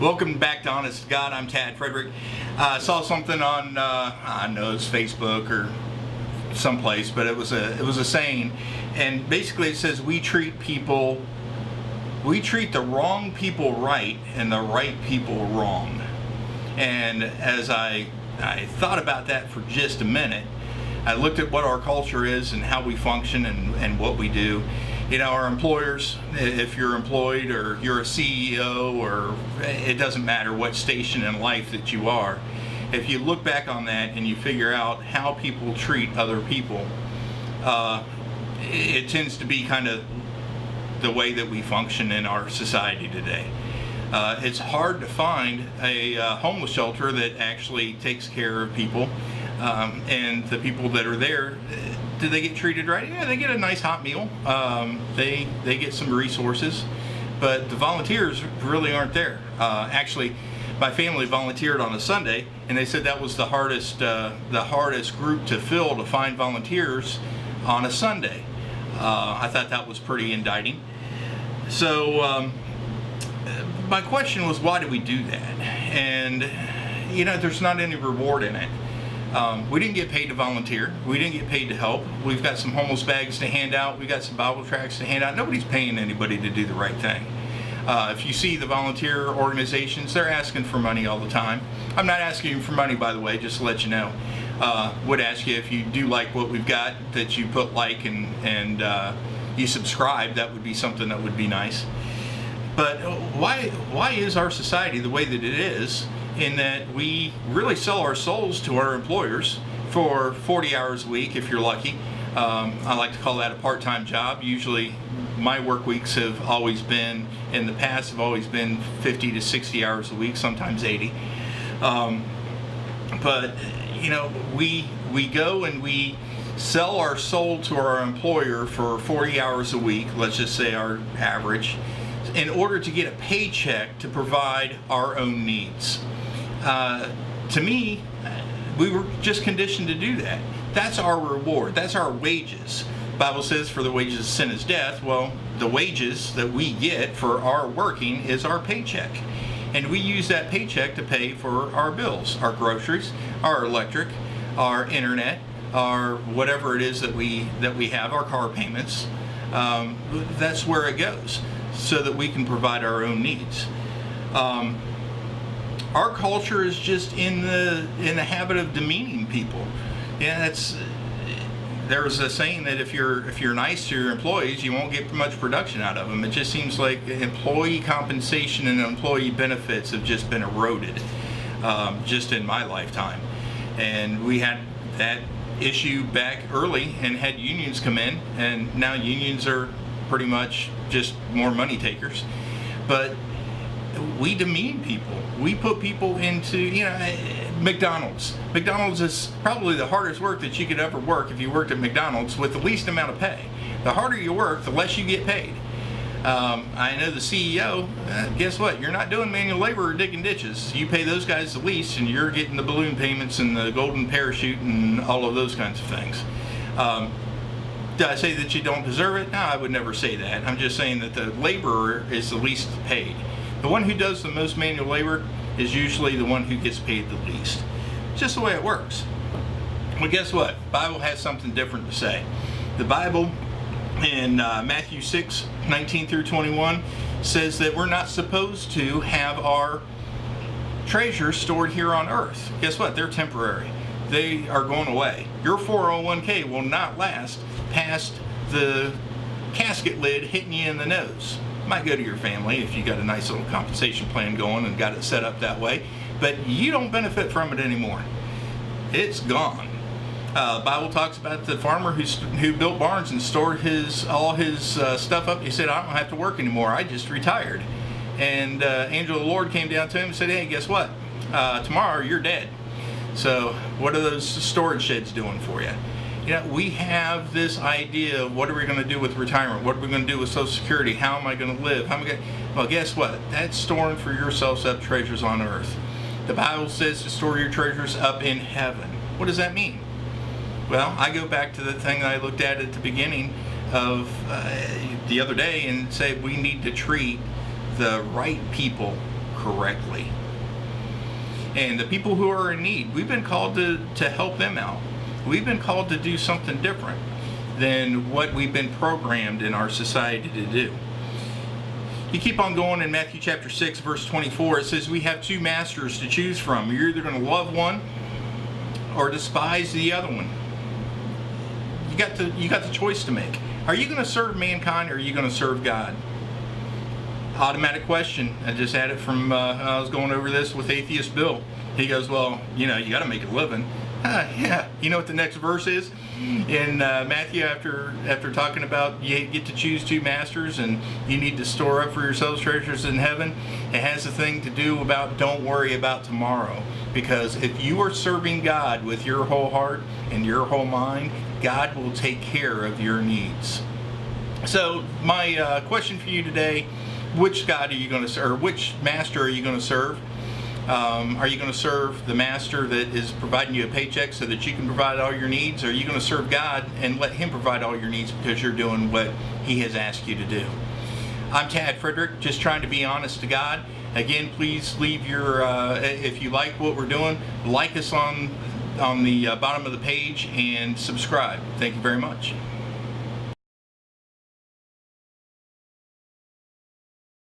Welcome back to Honest to God. I'm Tad Frederick. I saw something on I know it's Facebook or someplace, but it was a saying, and basically it says we treat the wrong people right and the right people wrong. And as I thought about that for just a minute, I looked at what our culture is and how we function and what we do. You know, our employers, if you're employed or you're a CEO, or it doesn't matter what station in life that you are, if you look back on that and you figure out how people treat other people, it tends to be kind of the way that we function in our society today. It's hard to find a homeless shelter that actually takes care of people, and the people that are there, do they get treated right? Yeah, they get a nice hot meal. They get some resources, but the volunteers really aren't there. Actually, my family volunteered on a Sunday, and they said that was the hardest group to fill, to find volunteers on a Sunday. I thought that was pretty indicting. So my question was, why do we do that? And you know, there's not any reward in it. We didn't get paid to volunteer. We didn't get paid to help. We've got some homeless bags to hand out. We've got some Bible tracts to hand out. Nobody's paying anybody to do the right thing. If you see the volunteer organizations, they're asking for money all the time. I'm not asking you for money, by the way, just to let you know. Would ask you, if you do like what we've got, that you put like and you subscribe. That would be something that would be nice. But why is our society the way that it is, in that we really sell our souls to our employers for 40 hours a week if you're lucky? I like to call that a part-time job. Usually my work weeks have always been, in the past, have always been 50 to 60 hours a week, sometimes 80. But you know, we go and we sell our soul to our employer for 40 hours a week, let's just say our average, in order to get a paycheck to provide our own needs. To me, we were just conditioned to do that. That's our reward. That's our wages. The Bible says, for the wages of sin is death. Well, the wages that we get for our working is our paycheck. And we use that paycheck to pay for our bills, our groceries, our electric, our internet, our whatever it is that we have, our car payments. That's where it goes, so that we can provide our own needs. Our culture is just in the habit of demeaning people. Yeah, there's a saying that if you're nice to your employees, you won't get much production out of them. It just seems like employee compensation and employee benefits have just been eroded, just in my lifetime. And we had that issue back early and had unions come in, and now unions are pretty much just more money takers. But we demean people. We put people into, you know, McDonald's. McDonald's is probably the hardest work that you could ever work if you worked at McDonald's, with the least amount of pay. The harder you work, the less you get paid. I know the CEO, guess what? You're not doing manual labor or digging ditches. You pay those guys the least, and you're getting the balloon payments and the golden parachute and all of those kinds of things. Did I say that you don't deserve it? No, I would never say that. I'm just saying that the laborer is the least paid. The one who does the most manual labor is usually the one who gets paid the least. It's just the way it works. Well, guess what? The Bible has something different to say. The Bible in Matthew 6:19 through 21 says that we're not supposed to have our treasures stored here on earth. Guess what? They're temporary. They are going away. Your 401k will not last past the casket lid hitting you in the nose. Might go to your family if you got a nice little compensation plan going and got it set up that way, but you don't benefit from it anymore. It's gone. The Bible talks about the farmer who built barns and stored all his stuff up. He said, I don't have to work anymore. I just retired. And angel of the Lord came down to him and said, hey, guess what? Tomorrow you're dead. So what are those storage sheds doing for you? You know, we have this idea of what are we going to do with retirement? What are we going to do with Social Security? How am I going to live? Well, guess what? That's storing for yourselves up treasures on earth. The Bible says to store your treasures up in heaven. What does that mean? Well, I go back to the thing that I looked at the beginning of the other day and say we need to treat the right people correctly. And the people who are in need, we've been called to help them out. We've been called to do something different than what we've been programmed in our society to do. You keep on going in Matthew chapter 6, verse 24. It says, we have two masters to choose from. You're either going to love one or despise the other one. You got the choice to make. Are you going to serve mankind, or are you going to serve God? Automatic question. I just had it from, I was going over this with Atheist Bill. He goes, well, you got to make a living. Yeah. You know what the next verse is? In Matthew, after talking about you get to choose two masters and you need to store up for yourselves treasures in heaven, it has a thing to do about don't worry about tomorrow. Because if you are serving God with your whole heart and your whole mind, God will take care of your needs. So my question for you today, which God are you going to serve, or which master are you going to serve? Are you going to serve the master that is providing you a paycheck so that you can provide all your needs? Or are you going to serve God and let Him provide all your needs because you're doing what He has asked you to do? I'm Tad Frederick, just trying to be honest to God. Again, please leave your, if you like what we're doing, like us on the bottom of the page and subscribe. Thank you very much.